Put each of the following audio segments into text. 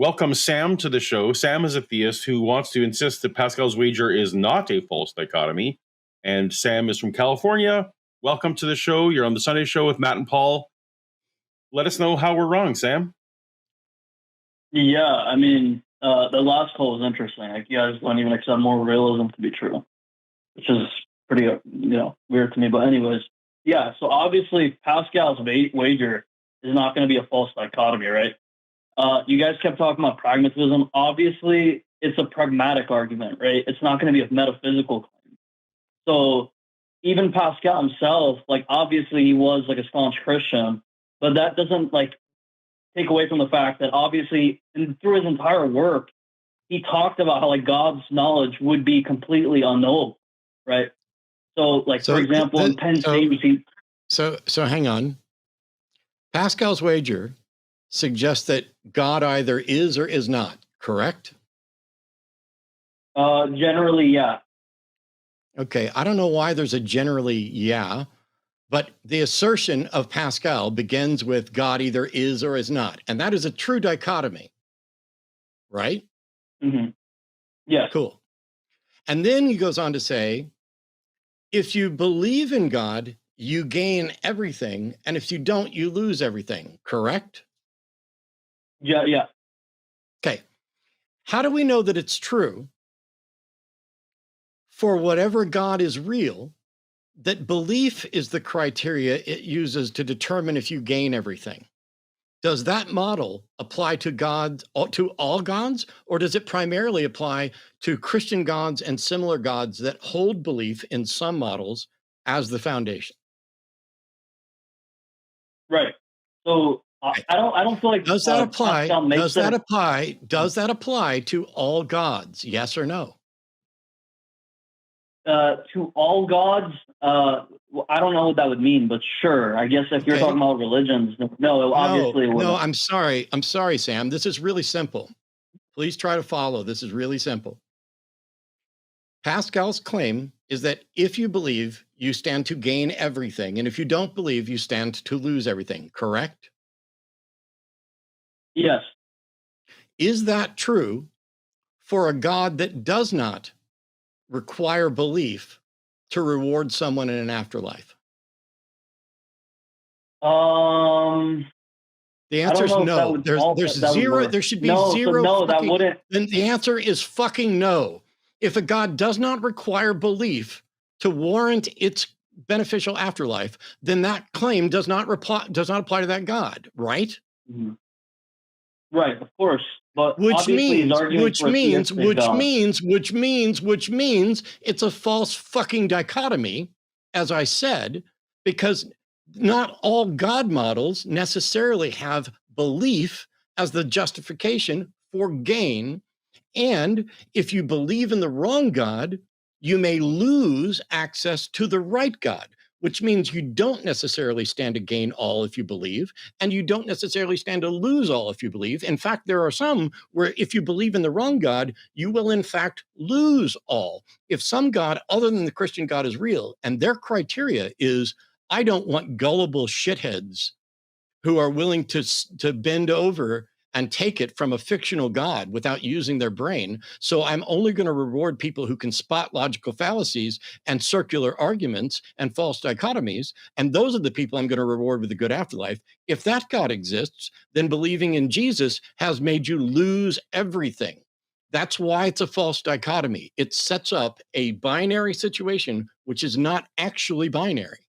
welcome Sam to the show. Sam is a theist who wants to insist that Pascal's wager is not a false dichotomy. And Sam is from California. Welcome to the show. You're on the Sunday show with Matt and Paul. Let us know how we're wrong, Sam. Yeah, I mean, the last call was interesting. Like, you guys don't even accept more realism to be true, which is pretty, weird to me. But anyways, yeah. So obviously, Pascal's wager is not going to be a false dichotomy, right? You guys kept talking about pragmatism. Obviously, it's a pragmatic argument, right? It's not going to be a metaphysical claim. So even Pascal himself, like, obviously he was like a staunch Christian, but that doesn't take away from the fact that obviously through his entire work, he talked about how like God's knowledge would be completely unknowable, right? So for example, in Penn State, So hang on. Pascal's wager suggests that God either is or is not, correct? Generally, yeah. Okay, I don't know why there's a generally yeah, but the assertion of Pascal begins with God either is or is not, and that is a true dichotomy, right? Mm-hmm. Yeah. Cool. And then he goes on to say, if you believe in God, you gain everything, and if you don't, you lose everything, correct? Yeah. Okay. How do we know that it's true? For whatever God is real, that belief is the criteria it uses to determine if you gain everything. Does that model apply to God, to all gods, or does it primarily apply to Christian gods and similar gods that hold belief in some models as the foundation? Right. So I don't feel like does that apply? Does that apply to all gods? Yes or no? To all gods, I don't know what that would mean, but sure. I guess if you're talking about religions, obviously it wouldn't. No, I'm sorry, Sam. This is really simple. Please try to follow. This is really simple. Pascal's claim is that if you believe, you stand to gain everything, and if you don't believe, you stand to lose everything, correct? Yes. Is that true for a God that does not require belief to reward someone in an afterlife? The answer is no. There's zero. There should be zero. No, that wouldn't. Then the answer is fucking no. If a God does not require belief to warrant its beneficial afterlife, then that claim does not apply to that God, right? Mm-hmm. Right, of course. But which means it's a false fucking dichotomy, as I said, because not all God models necessarily have belief as the justification for gain. And if you believe in the wrong God, you may lose access to the right God, which means you don't necessarily stand to gain all if you believe, and you don't necessarily stand to lose all if you believe. In fact, there are some where if you believe in the wrong God, you will in fact lose all. If some God other than the Christian God is real, and their criteria is, I don't want gullible shitheads who are willing to bend over and take it from a fictional God without using their brain. So I'm only going to reward people who can spot logical fallacies and circular arguments and false dichotomies. And those are the people I'm going to reward with a good afterlife. If that God exists, then believing in Jesus has made you lose everything. That's why it's a false dichotomy. It sets up a binary situation, which is not actually binary.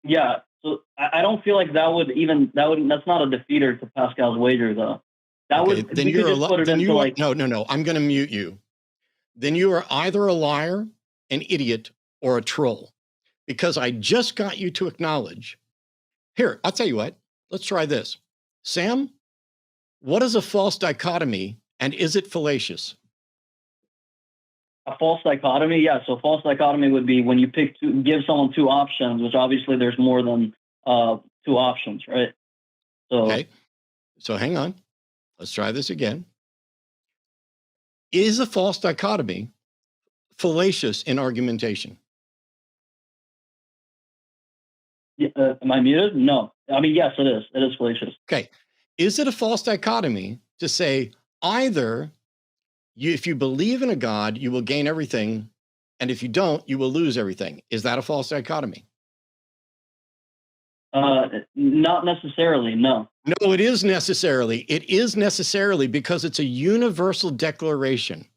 Yeah. So I don't feel like that's not a defeater to Pascal's wager, though. No. I'm going to mute you. Then you are either a liar, an idiot, or a troll, because I just got you to acknowledge. Here, I'll tell you what. Let's try this. Sam, what is a false dichotomy, and is it fallacious? A false dichotomy? Yeah, so false dichotomy would be when you give someone two options, which obviously there's more than two options, right? Okay, so hang on. Let's try this again. Is a false dichotomy fallacious in argumentation? Am I muted? No. I mean, yes, it is. It is fallacious. Okay. Is it a false dichotomy to say either if you believe in a God, you will gain everything, and if you don't, you will lose everything? Is that a false dichotomy? Not necessarily, no. No, it is necessarily. It is necessarily because it's a universal declaration.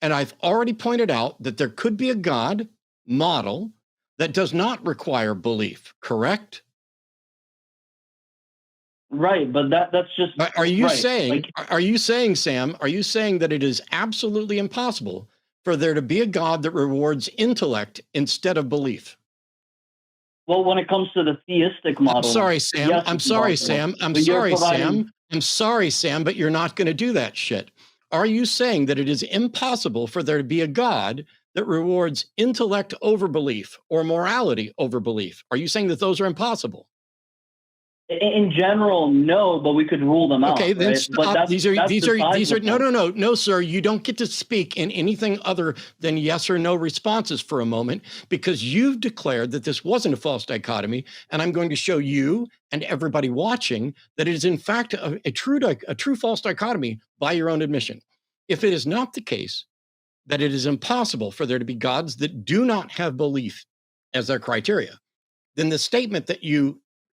And I've already pointed out that there could be a God model that does not require belief, correct? Right, but that's just Are you right. saying, Sam, are you saying that it is absolutely impossible for there to be a God that rewards intellect instead of belief? Well, when it comes to the theistic model, I'm sorry, Sam. yes, I'm it's sorry, possible. Sam. I'm But you're sorry, providing- Sam. I'm sorry, Sam, but you're not going to do that shit. Are you saying that it is impossible for there to be a God that rewards intellect over belief or morality over belief? Are you saying that those are impossible? In general, no, but we could rule them out. Okay, then right? But stop. that's, These are besides the point. no, sir. You don't get to speak in anything other than yes or no responses for a moment, because you've declared that this wasn't a false dichotomy, and I'm going to show you and everybody watching that it is in fact a true false dichotomy by your own admission. If it is not the case that it is impossible for there to be gods that do not have belief as their criteria, then the statement that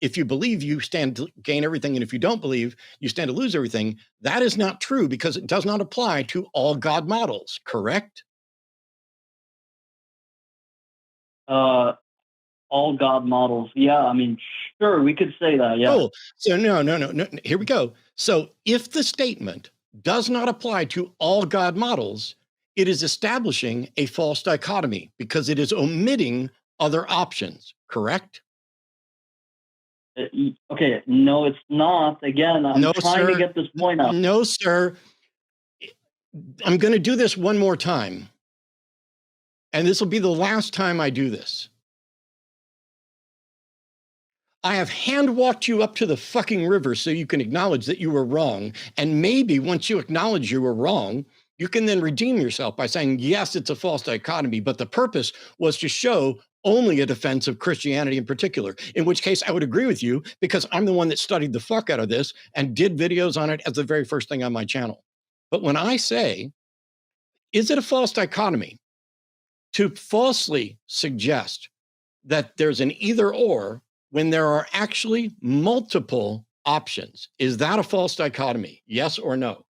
if you believe, you stand to gain everything, and if you don't believe, you stand to lose everything, that is not true because it does not apply to all God models, correct? All God models. Yeah, I mean, sure, we could say that. Yeah. Cool. So no. Here we go. So if the statement does not apply to all God models, it is establishing a false dichotomy because it is omitting other options, correct? Okay, no, it's not. Again, I'm trying to get this point out. No, sir. I'm going to do this one more time. And this will be the last time I do this. I have hand walked you up to the fucking river so you can acknowledge that you were wrong. And maybe once you acknowledge you were wrong, you can then redeem yourself by saying, yes, it's a false dichotomy, but the purpose was to show only a defense of Christianity in particular, in which case I would agree with you because I'm the one that studied the fuck out of this and did videos on it as the very first thing on my channel. But when I say, is it a false dichotomy to falsely suggest that there's an either or when there are actually multiple options? Is that a false dichotomy? Yes or no?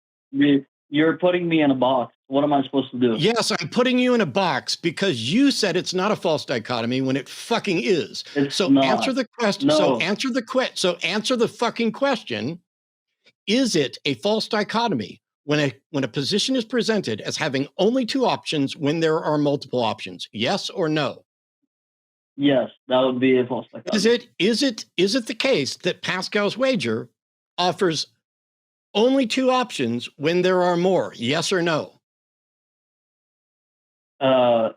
You're putting me in a box. What am I supposed to do? Yes, I'm putting you in a box because you said it's not a false dichotomy when it fucking is. It's not. Answer the question. No. So answer the fucking question. Is it a false dichotomy when a position is presented as having only two options when there are multiple options? Yes or no? Yes, that would be a false dichotomy. Is it the case that Pascal's wager offers only two options when there are more? Yes or no? Well,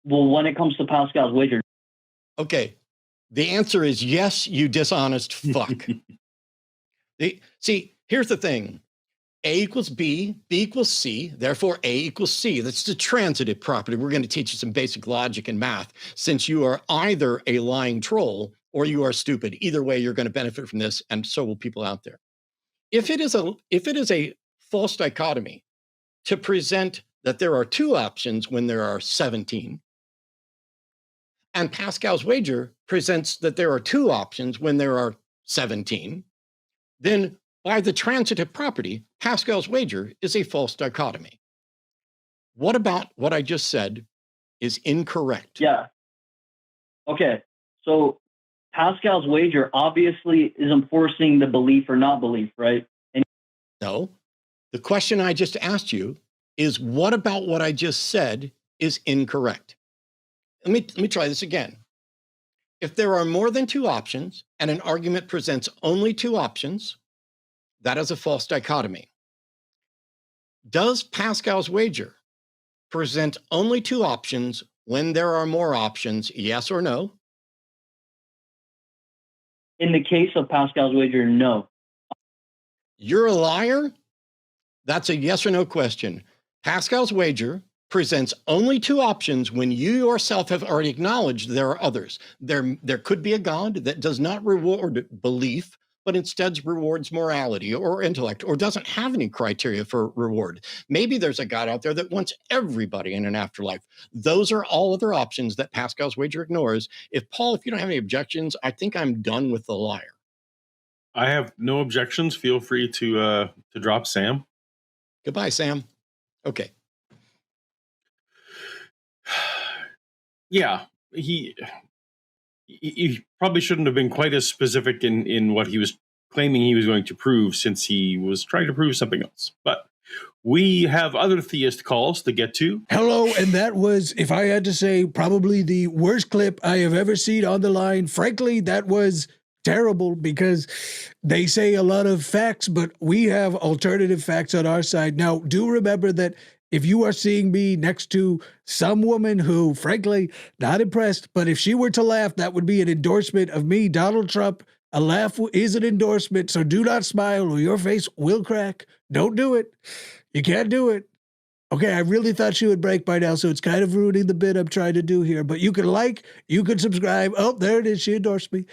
when it comes to Pascal's wager. Okay. The answer is yes, you dishonest fuck. See, here's the thing. A equals B, B equals C, therefore A equals C. That's the transitive property. We're going to teach you some basic logic and math, since you are either a lying troll or you are stupid. Either way, you're going to benefit from this, and so will people out there. If it is a false dichotomy to present that there are two options when there are 17, and Pascal's wager presents that there are two options when there are 17, then by the transitive property, Pascal's wager is a false dichotomy. What about what I just said is incorrect? Yeah. Okay. So Pascal's wager obviously is enforcing the belief or not belief, right? No. The question I just asked you is, what about what I just said is incorrect? Let me try this again. If there are more than two options and an argument presents only two options, that is a false dichotomy. Does Pascal's wager present only two options when there are more options? Yes or no? In the case of Pascal's wager, no. You're a liar? That's a yes or no question. Pascal's wager presents only two options when you yourself have already acknowledged there are others. There could be a God that does not reward belief, but instead rewards morality or intellect, or doesn't have any criteria for reward. Maybe there's a God out there that wants everybody in an afterlife. Those are all other options that Pascal's wager ignores. Paul, if you don't have any objections, I think I'm done with the liar. I have no objections. Feel free to drop Sam. Goodbye, Sam. Okay. Yeah, he probably shouldn't have been quite as specific in what he was claiming he was going to prove, since he was trying to prove something else. But we have other theist calls to get to. Hello, and that was, if I had to say, probably the worst clip I have ever seen on the line. Frankly, that was terrible, because they say a lot of facts, but we have alternative facts on our side. Now, do remember that if you are seeing me next to some woman who, frankly, not impressed, but if she were to laugh, that would be an endorsement of me, Donald Trump. A laugh is an endorsement, so do not smile or your face will crack. Don't do it. You can't do it. Okay, I really thought she would break by now, so it's kind of ruining the bit I'm trying to do here. But you can like, you can subscribe. Oh, there it is. She endorsed me.